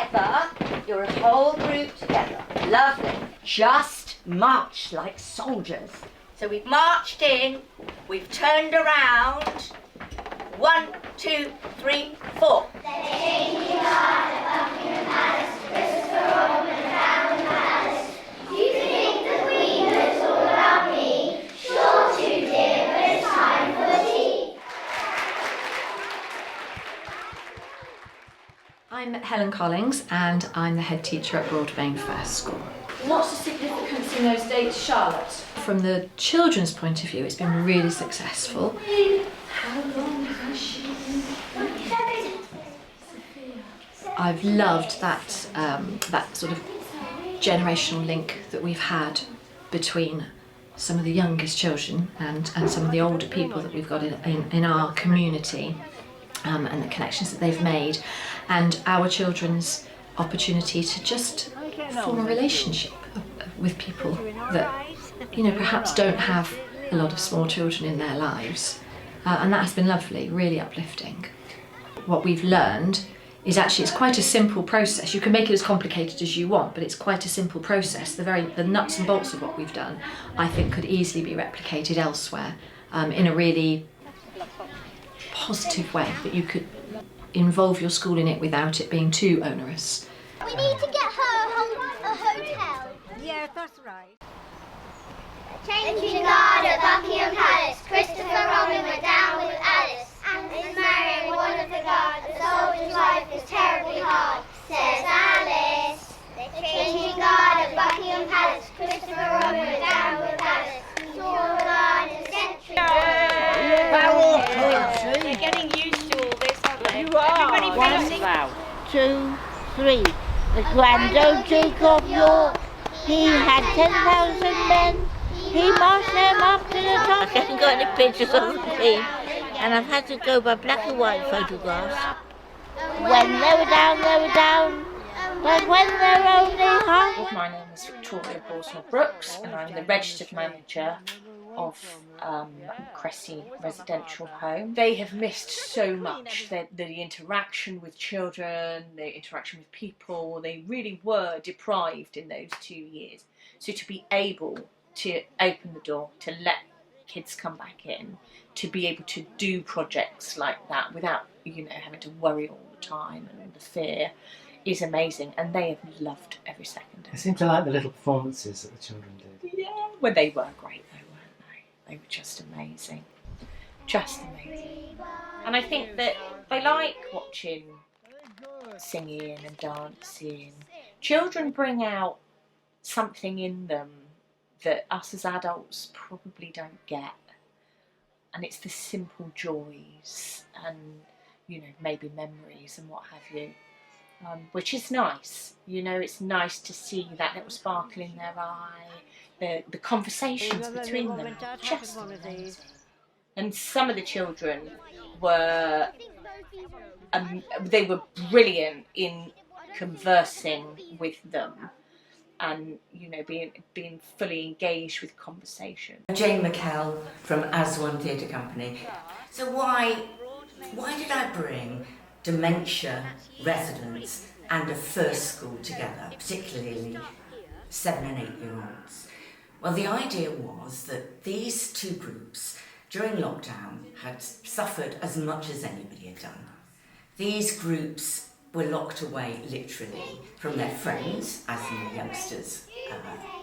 together. You're a whole group together. Lovely. Just march like soldiers. So we've marched in, we've turned around. 1, 2, 3, 4. I'm Helen Collings and I'm the head teacher at Broadbane First School. What's the significance in those dates, Charlotte? From the children's point of view, it's been really successful. How long has she been? I've loved that, that sort of generational link that we've had between some of the youngest children and some of the older people that we've got in our community. And the connections that they've made, and our children's opportunity to just form a relationship with people that, you know, perhaps don't have a lot of small children in their lives. And that has been lovely, really uplifting. What we've learned is actually it's quite a simple process. You can make it as complicated as you want, but it's quite a simple process. The nuts and bolts of what we've done, I think, could easily be replicated elsewhere in a really positive way, that you could involve your school in it without it being too onerous. We need to get her a hotel. Yeah, that's right. Changing guard at Buckingham Palace. Christopher Robin went down with Alice. And is marrying one of the guards. The soldier's life is terribly hard, says Alice. Changing guard at Buckingham Palace. Christopher Robin went down with Alice. Saw the guard in sentry. They're getting used to all this, aren't they? You are. Everybody facing. 1, 2, 3. The Grand Old Duke of York, he had 10,000 men. He marched them up to the top. I haven't got any pictures of the Queen, and I've had to go by black and white photographs. When they were down, they were down. But when they're only hung. My name is Victoria Borsnell-Brooks, and I'm the registered manager of Cressy Residential Home. They have missed so much, the interaction with children, the interaction with people. They really were deprived in those 2 years. So to be able to open the door, to let kids come back in, to be able to do projects like that without, you know, having to worry all the time and the fear, is amazing, and they have loved every second. I seem to like the little performances that the children did. Yeah, well, they were great though, weren't they? They were just amazing. Just amazing. And I think that they like watching singing and dancing. Children bring out something in them that us as adults probably don't get. And it's the simple joys and, you know, maybe memories and what have you. Which is nice, you know, it's nice to see that little sparkle in their eye, the conversations between them, just amazing. And some of the children were, they were brilliant in conversing with them and, you know, being fully engaged with conversation. Jane McKell from AsOne Theatre Company. So why did I bring dementia residents and a first school together, particularly 7 and 8-year-olds? Well, the idea was that these two groups during lockdown had suffered as much as anybody had done. These groups were locked away literally from their friends, as in the youngsters'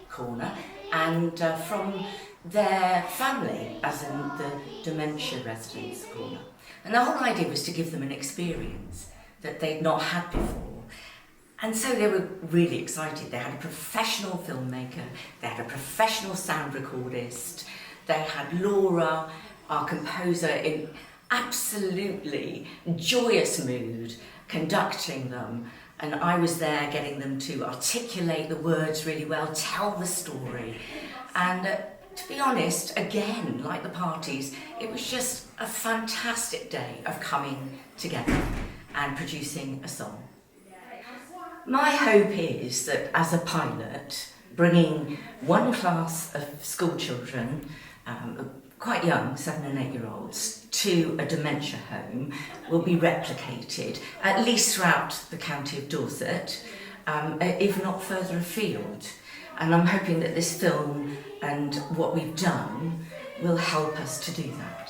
corner, and from their family, as in the dementia residents' corner. And the whole idea was to give them an experience that they'd not had before. And so they were really excited. They had a professional filmmaker, they had a professional sound recordist, they had Laura, our composer, in absolutely joyous mood, conducting them. And I was there getting them to articulate the words really well, tell the story. And to be honest, again, like the parties, it was just a fantastic day of coming together and producing a song. My hope is that as a pilot, bringing one class of school children, quite young, 7 and 8 year olds, to a dementia home will be replicated at least throughout the county of Dorset, if not further afield. And I'm hoping that this film and what we've done will help us to do that.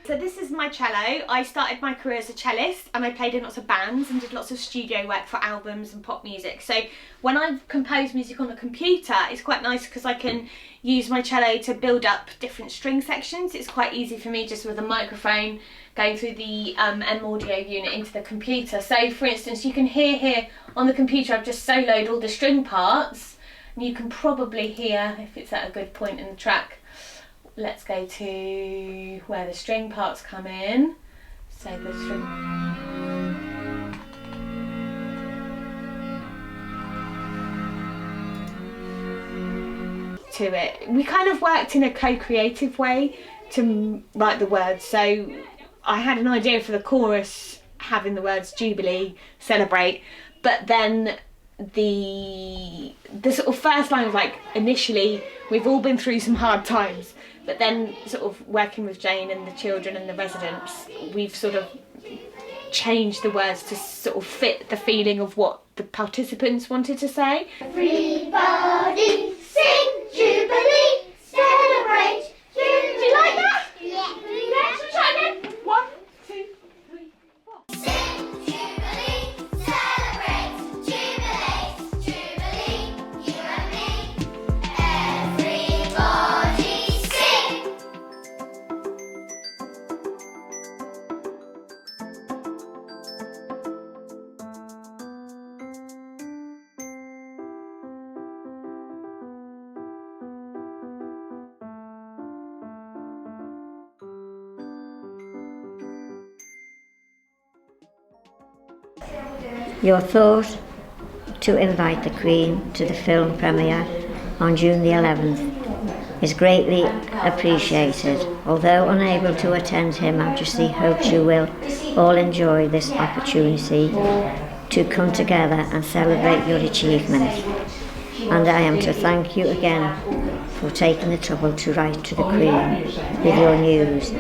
So this is my cello. I started my career as a cellist and I played in lots of bands and did lots of studio work for albums and pop music. So when I compose music on a computer, it's quite nice because I can use my cello to build up different string sections. It's quite easy for me just with a microphone going through the M audio unit into the computer. So for instance, you can hear here on the computer I've just soloed all the string parts, and you can probably hear if it's at a good point in the track. Let's go to where the string parts come in. So the string. To it. We kind of worked in a co-creative way to write the words. So I had an idea for the chorus having the words Jubilee, celebrate, but then the sort of first line was like, initially we've all been through some hard times, but then sort of working with Jane and the children and the residents, we've sort of changed the words to sort of fit the feeling of what the participants wanted to say. Everybody sing Jubilee, celebrate Jubilee. Do you like that? Yeah. Let's try again. 1, 2, 3, 4. Sing Jubilee, celebrate Jubilee, Jubilee, you and me. Everybody sing. Your thought to invite the Queen to the film premiere on June the 11th is greatly appreciated. Although unable to attend, Her Majesty hopes you will all enjoy this opportunity to come together and celebrate your achievements. And I am to thank you again for taking the trouble to write to the Queen with your news.